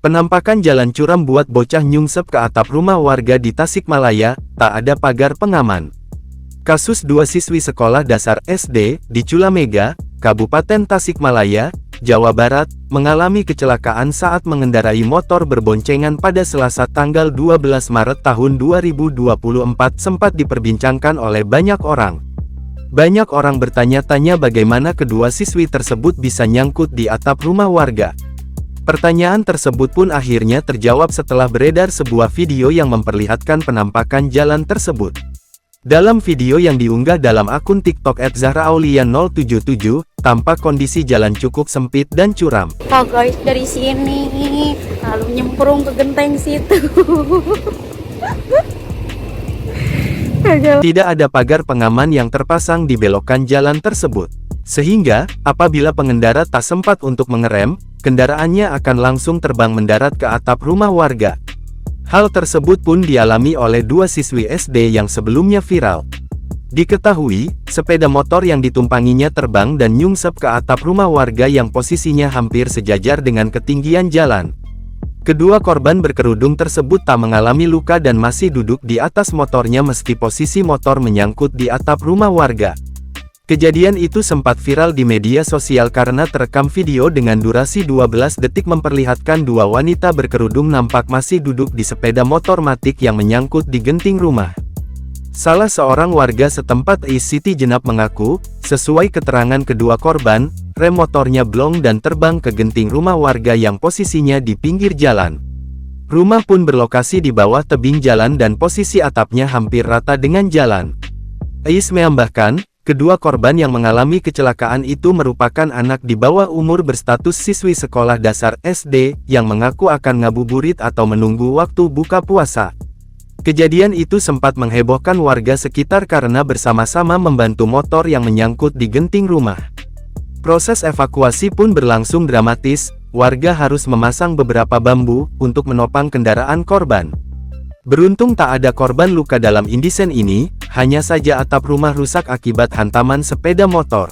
Penampakan jalan curam buat bocah nyungsep ke atap rumah warga di Tasikmalaya, tak ada pagar pengaman. Kasus dua siswi sekolah dasar SD di Culamega, Kabupaten Tasikmalaya, Jawa Barat, mengalami kecelakaan saat mengendarai motor berboncengan pada Selasa tanggal 12 Maret tahun 2024 sempat diperbincangkan oleh banyak orang. Banyak orang bertanya-tanya bagaimana kedua siswi tersebut bisa nyangkut di atap rumah warga. Pertanyaan tersebut pun akhirnya terjawab setelah beredar sebuah video yang memperlihatkan penampakan jalan tersebut. Dalam video yang diunggah dalam akun TikTok @zahraaulia077, tampak kondisi jalan cukup sempit dan curam. Oh guys, dari sini lalu nyemplung ke genteng situ. Tidak ada pagar pengaman yang terpasang di belokan jalan tersebut. Sehingga, apabila pengendara tak sempat untuk mengerem, kendaraannya akan langsung terbang mendarat ke atap rumah warga. Hal tersebut pun dialami oleh dua siswi SD yang sebelumnya viral. Diketahui, sepeda motor yang ditumpanginya terbang dan nyungsep ke atap rumah warga yang posisinya hampir sejajar dengan ketinggian jalan. Kedua korban berkerudung tersebut tak mengalami luka dan masih duduk di atas motornya meski posisi motor menyangkut di atap rumah warga. Kejadian itu sempat viral di media sosial karena terekam video dengan durasi 12 detik memperlihatkan dua wanita berkerudung nampak masih duduk di sepeda motor matic yang menyangkut di genting rumah. Salah seorang warga setempat Siti Jenab mengaku, sesuai keterangan kedua korban, rem motornya blong dan terbang ke genting rumah warga yang posisinya di pinggir jalan. Rumah pun berlokasi di bawah tebing jalan dan posisi atapnya hampir rata dengan jalan. Ais menambahkan, kedua korban yang mengalami kecelakaan itu merupakan anak di bawah umur berstatus siswi sekolah dasar SD, yang mengaku akan ngabuburit atau menunggu waktu buka puasa. Kejadian itu sempat menghebohkan warga sekitar karena bersama-sama membantu motor yang menyangkut di genting rumah. Proses evakuasi pun berlangsung dramatis, warga harus memasang beberapa bambu untuk menopang kendaraan korban. Beruntung tak ada korban luka dalam insiden ini, hanya saja atap rumah rusak akibat hantaman sepeda motor.